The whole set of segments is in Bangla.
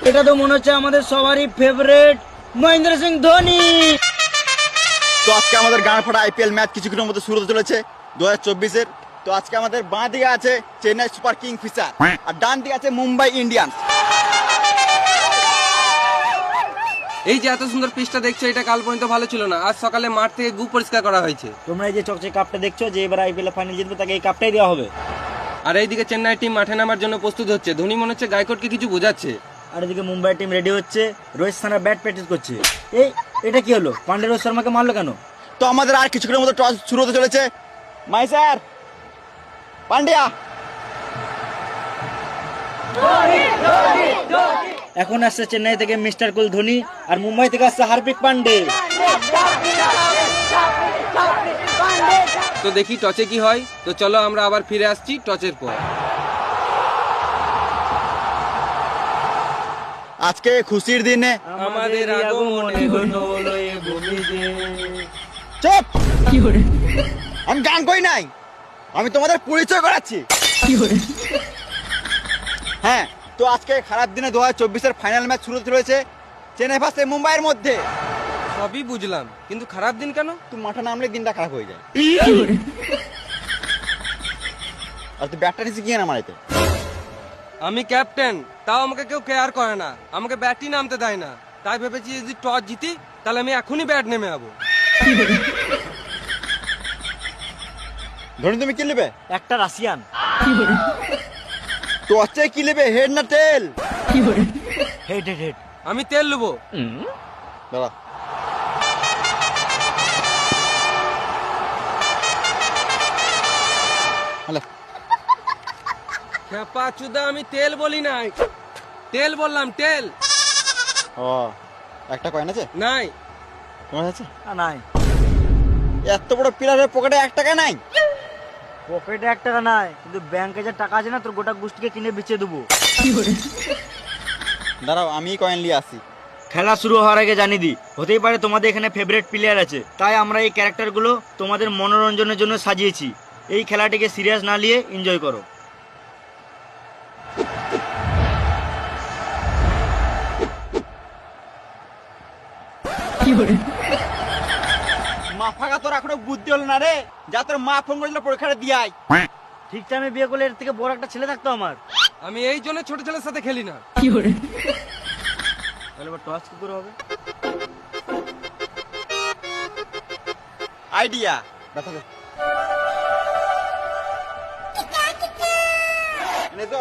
এটা তো মনে হচ্ছে আমাদের সবারই ফেভারিট মহেন্দ্র সিং ধোনি। তো আজকে আমাদের গান ফাটা আইপিএল ম্যাচ কিছুক্ষণের মধ্যে শুরু হতে চলেছে 2024-এর। তো আজকে আমাদের বাঁ দিকে আছে চেন্নাই সুপার কিং ফিশার আর ডান দিকে আছে মুম্বাই ইন্ডিয়ান্স। এই যে এত সুন্দর পিচটা দেখছো, এটা কাল পর্যন্ত ভালো ছিল না। আজ সকালে মাঠ থেকে গু পরিষ্কার করা হয়েছে। তোমরা এই যে চকচকে কাপটা দেখছো, যে এবার আইপিএল ফাইনাল জিতবে তাকে এই কাপটাই দেওয়া হবে। আর এইদিকে চেন্নাই টিম মাঠে নামার জন্য প্রস্তুত হচ্ছে। ধোনি মনে হচ্ছে গায়কোটকে কিছু বোঝাচ্ছে। আর এদিকে মুম্বাই টিম রেডি হচ্ছে, রোহিত শর্মা ব্যাট প্র্যাকটিস করছে। এটা কি হলো? পান্ডে রোহিত শর্মাকে মারলো কেন? তো আমাদের আর কিছুক্ষণের মধ্যে টস শুরু হতে চলেছে। মাই স্যার পান্ডিয়া। এখন আসছে চেন্নাই থেকে মিস্টার কুল ধোনি, আর মুম্বাই থেকে আসছে হার্দিক পান্ডে। তো দেখি টচে কি হয়। তো চলো আমরা আবার ফিরে আসছি টচের পর। আজকে খুশির দিনে আমাদের আগমনে হলো এ ভূমিতে। চুপ! আমি গান করি নাই, আমি তোমাদের পরিচয় করাচ্ছি। হ্যাঁ, তো আজকে খারাপ দিনে 2024-এর ফাইনাল ম্যাচ শুরু হতে চলেছে চেন্নাই ভার্সেস মুম্বাইয়ের মধ্যে। সবই বুঝলাম, কিন্তু খারাপ দিন কেন? তুই মাঠে নামলে দিনটা খারাপ হয়ে যায়। আর তুই ব্যাটটা নিচে গিয়ে না মারাইতে। আমি ক্যাপ্টেন, তাও আমাকে কেউ কেয়ার করে না, আমাকে ব্যাটই নামতে দেয় না। তাই ভেবেছি যদি টস জিতি তাহলে আমি এখনই ব্যাট নেমে যাবো। ধোনি তুমি কি নেবে? একটা রাশিয়ান। তো হচ্ছে কি নেবে, হেড না টেল? Head head head. আমি তেল নেবো। দাঁড়া, হ্যালো। খেপা চুদা, আমি তেল বলি নাই, তেল বললাম, তেল। ও, একটা কয়েন আছে? নাই। তোমার আছে? নাই। এত বড় প্লেয়ারের পকেটে 1 টাকা নাই? পকেটে 1 টাকা নাই, কিন্তু ব্যাংকে যে টাকা আছে না, তোর গোটা গোষ্ঠীকে কিনে বেচে দেবো। দাঁড়াও, আমি কয়েন নিয়ে আসি। খেলা শুরু হওয়ার আগে জানিয়ে দিই, হতেই পারে তোমাদের এখানে ফেভারিট প্লেয়ার আছে, তাই আমরা এই ক্যারেক্টারগুলো তোমাদের মনোরঞ্জনের জন্য সাজিয়েছি। এই খেলাটিকে সিরিয়াস না নিয়ে এনজয় করো। মা ফাঁকা তোর এখনো বুদ্ধি হলো না রে, যা তোর মা ফোন করেছিল পরীক্ষাটা দিয়ে আয়। ঠিক টাইমে বিয়ে করলে এর থেকে বড় একটা ছেলে থাকতো আমার। আমি এই জন্য ছোট ছেলের সাথে খেলি না। তাহলে এবার টস কি করে হবে? আইডিয়া দেখা দে। নে তো।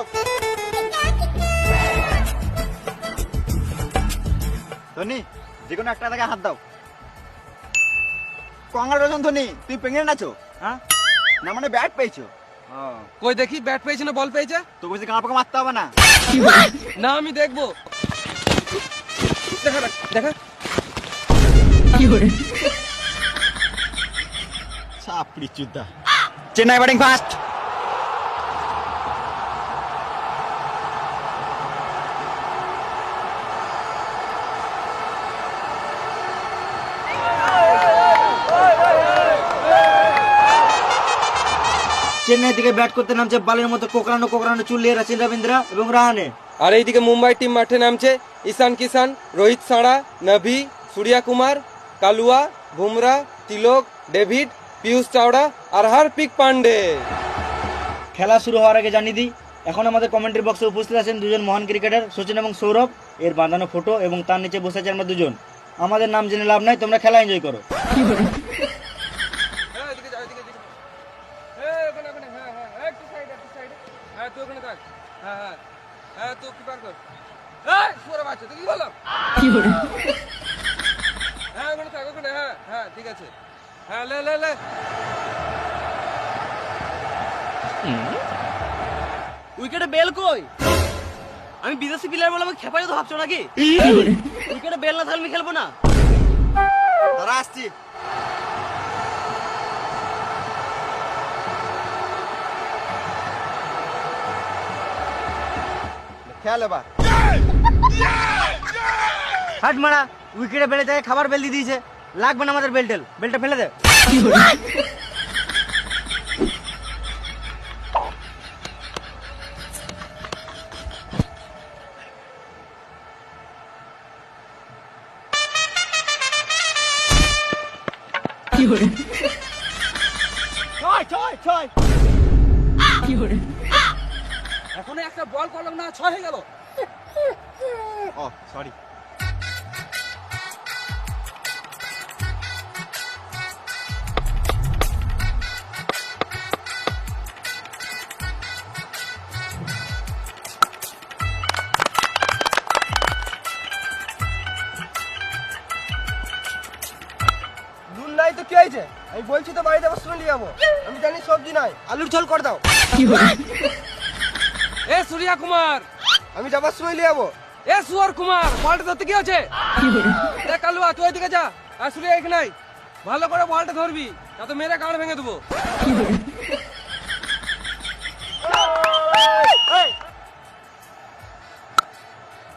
ধোনি, যে কোনো একটা জায়গায় হাত দাও। কংগ্রেচুলেশন ধোনি, তুমি প্রেগনেন্ট আছো? হ্যাঁ, না মানে ব্যাট পেয়েছো? কই দেখি, ব্যাট পেয়েছে না বল পেয়েছে? তো বলছি গাঁ পাকা মারতে হবে না। না, আমি দেখবো। দেখা দেখা। চাপড়ি চুদা। Chennai batting first. চেন্নাই থেকে ব্যাট করতে নামছে বালের মতো কোকড়ানো কোকড়ানো চুল নিয়ে রাচিন রবীন্দ্রা এবং রাহানে। আর এইদিকে মুম্বাই টিম মাঠে নামছে ঈশান কিষান, রোহিত শর্মা, নভি, সূর্যা কুমার, কালুয়া, বুমরা, তিলক, ডেভিড, পিয়ুষ চাওড়া আর হার্দিক পান্ডে। খেলা শুরু হওয়ার আগে জানিয়ে দিই, এখন আমাদের কমেন্ট্রি বক্সে উপস্থিত আছেন দুজন মহান ক্রিকেটার, সচিন এবং সৌরভ। এর বাঁধানো ফটো এবং তার নিচে বসে আছি আমরা দুজন। আমাদের নাম জেনে লাভ নাই, তোমরা খেলা এনজয় করো। ঠিক আছে, হ্যাঁ লে লে লে। উইকেটে বেল কই? আমি বিদেশি প্লেয়ার বলে আমাকে খেপাই তো ভাবছো নাকি? উইকেটে বেল না থাকলে আমি খেলবো না। তারা আসছি। খেয়াল এবার। হাট মারা, উইকেটে বেলে যায় খাবার বেল দিয়ে দিয়েছে। লাগবে না আমাদের বেলটা ফেলে দে। ছয় ছয় ছয়। এখনো একটা বল করলাম না, 6 হয়ে গেল। ও সরি। নুন নাই তো কি হয়েছে? আমি বলছি তো বাড়িতে আবার শুনে যাবো। আমি জানি সবজি নাই, আলুর ঝোল করে দাও। এ সূর্যা কুমার, আমি যাবার সময় নিয়ে যাবো। এ সুয়ার কুমার, বলটা ধরতে কি হচ্ছে? এ কালুয়া, তুই এদিকে যা। আর সূর্যা এখানে নাই, ভালো করে বলটা ধরবি, না তো মেরে গাঁড় ভেঙে দেবো।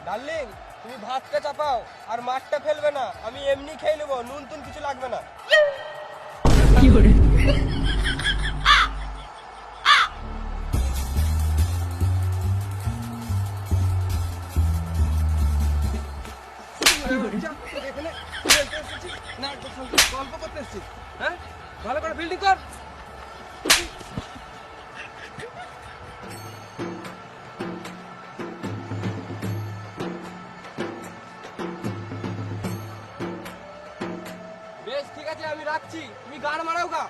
ডার্লিং, তুমি ভাতটা চাপাও আর মাছটা ফেলবে না, আমি এমনি খেয়ে নেবো, নুন টুন কিছু লাগবে না। এখানে খেলতে এসেছি না, গল্প করতে এসেছি? হ্যাঁ, ভালো করে বিল্ডিং কর। বেশ, ঠিক আছে, আমি রাখছি, তুমি গান মারাও গা।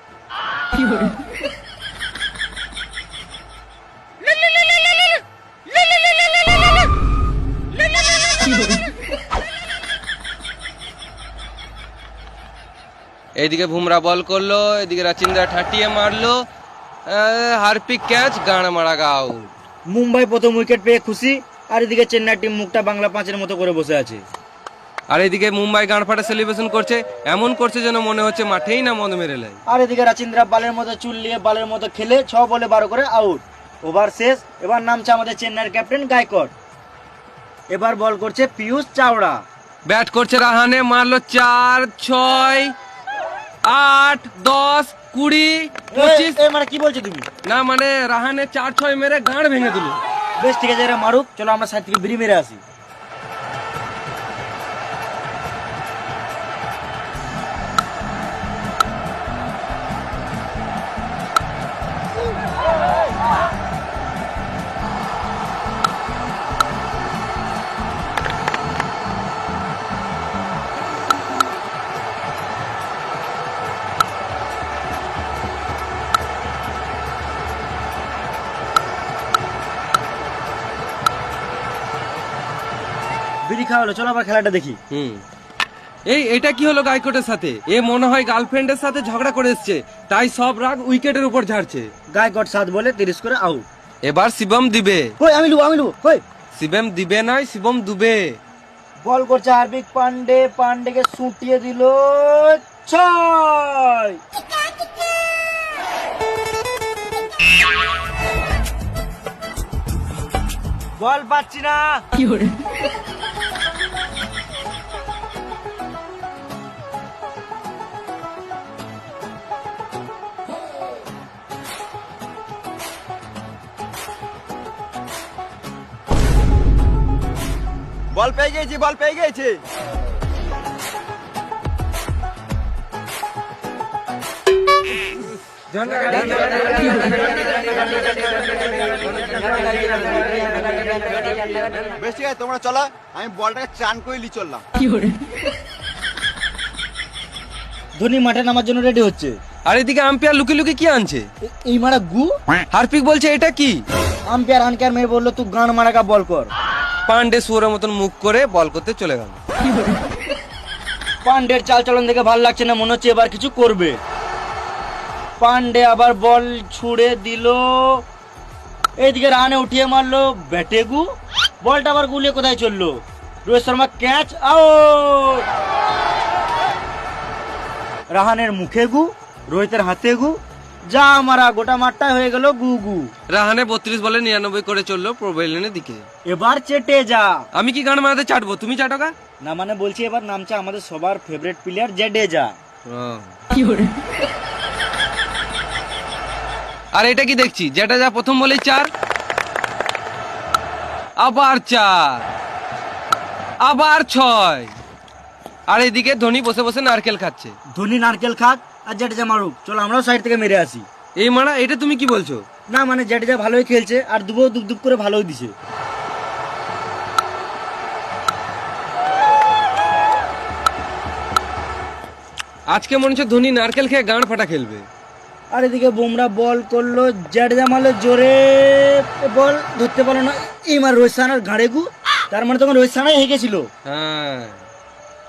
এইদিকে বুমরা বল করলো, এদিকে রাচিন্দা ঠাটিয়ে মারলো, হারপিক ক্যাচ, গান মারা গাও। মুম্বাই প্রথম উইকেট পেয়ে খুশি, আর এদিকে চেন্নাই টিম মুখটা বাংলা 5-এর মতো করে বসে আছে। আর এদিকে মুম্বাই গান ফাটা সেলিব্রেশন করছে, এমন করছে যেন মনে হচ্ছে মাঠেই না মদ মেরে লাই। আর এদিকে রাচিন্দ্রা বালের মতো চুল নিয়ে বালের মতো খেলে 6 বলে 12 করে আউট। ওভার শেষ, এবার নামছে আমাদের চেন্নাইয়ের ক্যাপ্টেন গায়কোয়াড়। এবার বল করছে পিয়ুষ চাওড়া। ব্যাট করছে রাহানে, মারলো 4, 6, 8, 10, 20, 25। মানে কি বলছো তুমি? না মানে রাহানে 4, 6 মেরে গাঁড় ভেঙে দিল। বেশ, ঠিক আছে, এরা মারুক, চলো আমরা সাইড থেকে বিড়ি মেরে আসি। বিড়ি খাওয়া হলো, চলো আবার খেলাটা দেখি। এটা কি হলো গায়কোটের সাথে? এ মনে হয় গার্লফ্রেন্ডের সাথে ঝগড়া করে এসছে, তাই সব রাগ উইকেটের উপর ঝাড়ছে। গায়কোয়াড় 7 বলে 30 করে আউট। এবার শিবম দিবে। কই আমি লুবো কই? শিবম দিবে নয়, শিবম দুবে। বল করছে হার্দিক পান্ডে, পান্ডেকে সুটিয়ে দিল 6। বল পাচ্ছি না। বল পেয়ে গেছি, বল পেয়ে গেছি। বেশ, ঠিক আছে, তোমরা চলো, আমি বলটাকে চান করে লি চললাম। ধোনি মাঠে নামার জন্য রেডি হচ্ছে। আর এদিকে আম্পায়ার লুকি লুকি কি আনছে? এই মারা গু। হার্পিক বলছে এটা কি? আম্পায়ার আনকার মেয়ে বললো তুই গান মারাকা বল কর। পান্ডে সুরের মতন মুখ করে বল করতে চলে গেল। পান্ডের চাল চলন দেখে ভালো লাগছে না, মনে হচ্ছে এবার কিছু করবে। পান্ডে আবার বল ছুড়ে দিল, এইদিকে রানে উঠিয়ে মারলো ব্যাটেগু, বলটা আবার গুলিয়ে কোথায় চললো? Rohit Sharma catch, out. রাহানের মুখে গু, রোহিতের হাতে গু, যা মারা গোটা মাঠটাই হয়ে গেল গু গু। রাহানে 32 বলে 99 করে চললো প্রোভেলিনের দিকে। এবার চেটে যা। আমি কি গান মারাতে চাটবো, তুমি চাটোগা? না মানে বলছি এবার নামছে আমাদের সবার ফেভারিট প্লেয়ার জাডেজা। আর এটা কি দেখছি, যেটা যা প্রথম বলেই 4, আবার 4, আবার 6। আর এদিকে ধোনি বসে বসে নারকেল খাচ্ছে। ধোনি নারকেল খাক, আর জাডেজা মারুক, চলো আমরাও সাইড থেকে মেরে আসি। এই মারা, এটা তুমি কি বলছো? না মানে জাডেজা ভালোই খেলছে আর দুবো দুপ দুপ করে ভালোই দিছে। আজকে মনে হচ্ছে ধোনি নারকেল খেয়ে গাঁড় ফাটা খেলবে। আর এদিকে বুমরা বল করলো, জাডেজা মারলো জোরে, বল ধরতে পারলো না, এই মার রোহিত শর্মার ঘাড়েগু, তার মানে তখন রোহিত শর্মাই হেগেছিল। হ্যাঁ,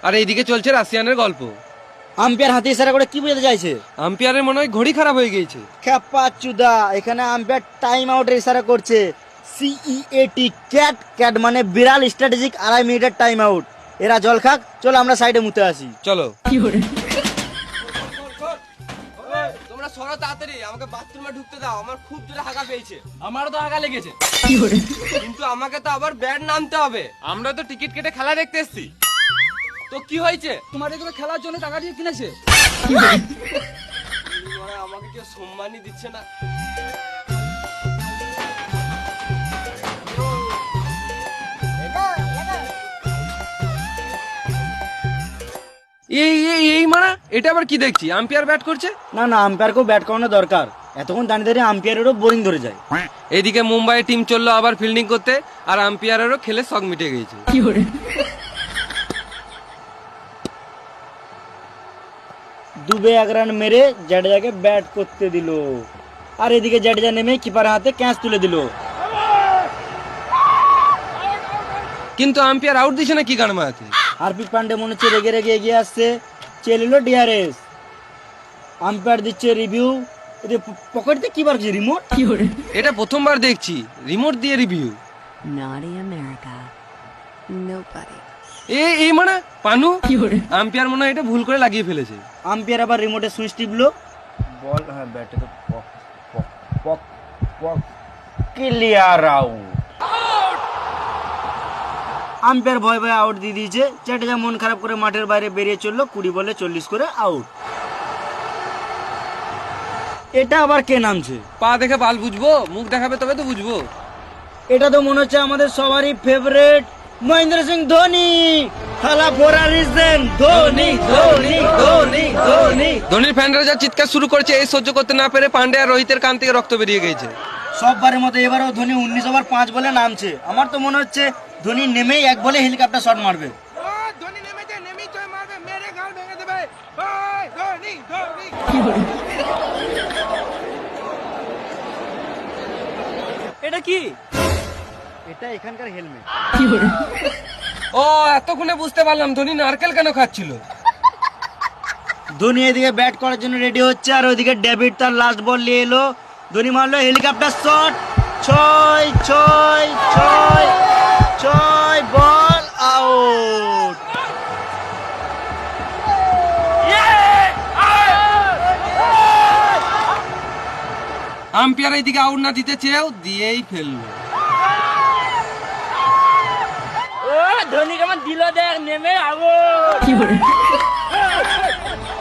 আর এইদিকে চলছে রাশিয়ানের গল্প। আম্পায়ার হাতে ইশারা করে কি বোঝাতে চাইছে? আম্পায়ারের মনে হয় ঘড়ি খারাপ হয়ে গিয়েছে। খেপা চুদা, এখানে আম্পায়ার টাইম আউটের ইশারা করছে। CEAT, ক্যাট, ক্যাট মানে বিড়াল, স্ট্র্যাটেজিক 2.5 মিনিটের টাইম আউট। এরা জল খাক, চলো আমরা সাইডে মুতে আসি। চলো। তোমরা সরো তাড়াতাড়ি, আমাকে বাথরুমে ঢুকতে দাও, আমার খুব জোরে হাগা পেয়েছে। আমারও তো আগা লেগেছে। কিন্তু আমাকে তো আবার ব্যাট নামতে হবে, আমরা তো টিকিট কেটে খেলা দেখতে এসেছি। তো কি হয়েছে? তোমার এগুলো খেলার জন্য টাকা দিয়ে কিনেছে। আমাকে কেউ সম্মানই দিচ্ছে না। এই এই এই মারা, এটা আবার কি দেখছি? আম্পায়ার ব্যাট করছে। না না, আম্পায়ারকেও ব্যাট করানো দরকার, এতক্ষণ দাঁড়িয়ে দাঁড়িয়ে আম্পায়ারেরও বোরিং ধরে যায়। এদিকে মুম্বাই টিম চললো আবার ফিল্ডিং করতে, আর আম্পায়ারেরও খেলে শখ মিটে গেছে। দুবে 1 রান মেরে জাডেজাকে ব্যাট করতে দিল, আর এদিকে জাডেজা নেমে কিপারের হাতে ক্যাচ তুলে দিল। কিন্তু আম্পায়ার আউট দিছে না কি গান মারাতে? হার্পিক পান্ডে মনে হচ্ছে রেগে রেগে এগিয়ে আসছে, চেয়ে নিল DRS। আম্পায়ার দিচ্ছে রিভিউ। পকেটে কি বার করছে, রিমোট? এটা প্রথমবার দেখছি রিমোট দিয়ে রিভিউ। Naughty America. Nobody. এই মানে পানু, আম্পায়ার মনে হয় এটা ভুল করে লাগিয়ে ফেলেছে। আম্পায়ার আবার রিমোটে সুইচ টিপলো, বল হ্যাঁ ব্যাটে তো পক পক পক পক, ক্লিয়ার আউট। আম্পায়ার ভয় ভয় আউট দিয়ে দিয়েছে। জাডেজা মন খারাপ করে মাঠের বাইরে বেরিয়ে চললো, 20 বলে 40 করে আউট। এটা আবার কে নামছে? পা দেখে বাল বুঝবো, মুখ দেখাবে তবে তো বুঝবো। এটা তো মনে হচ্ছে আমাদের সবারই ফেভারিট মহেন্দ্র সিং ধোনি। থালা ফোরা রিজন, ধোনি ধোনি ধোনি ধোনি। ধোনির ফ্যানরা যা চিৎকার শুরু করেছে, এই সহ্য করতে না পেরে পান্ডে আর রোহিতের কান থেকে রক্ত বেরিয়ে গেছে। সববারের মতো এবারও ধোনি 19 ওভার 5 বলে নামছে। আমার তো মনে হচ্ছে ধোনি নেমেই 1 বলে হেলিকপ্টার শট মারবে। এটা কি? এটা এখানকার হেলমেট। ও, এতক্ষণে বুঝতে পারলাম ধোনি নারকেল কেন খাচ্ছিল। ধোনি এদিকে ব্যাট করার জন্য রেডি হচ্ছে, আর ওইদিকে ডেভিড তার লাস্ট বল নিয়ে এলো। ধোনি মারলো helicopter shot, 6 ball out. Umpire এইদিকে আউট না দিতে চেয়েও দিয়েই ফেললো। ধোনি কেমন দিল দেখ, নেমে আউট।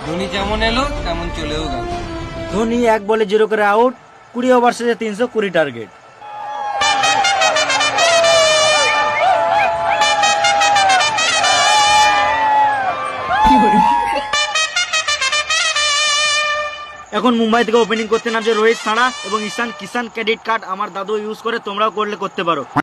ধোনি যেমন এলো তেমন চলেও গেল। ধোনি 1 বলে 0 করে আউট। 20 ওভার শেষে 320 টার্গেট। এখন মুম্বাই থেকে ওপেনিং করতে নামছে রোহিত শর্মা এবং ঈশান কিষান। ক্রেডিট কার্ড আমার দাদু ইউজ করে, তোমরাও করলে করতে পারো।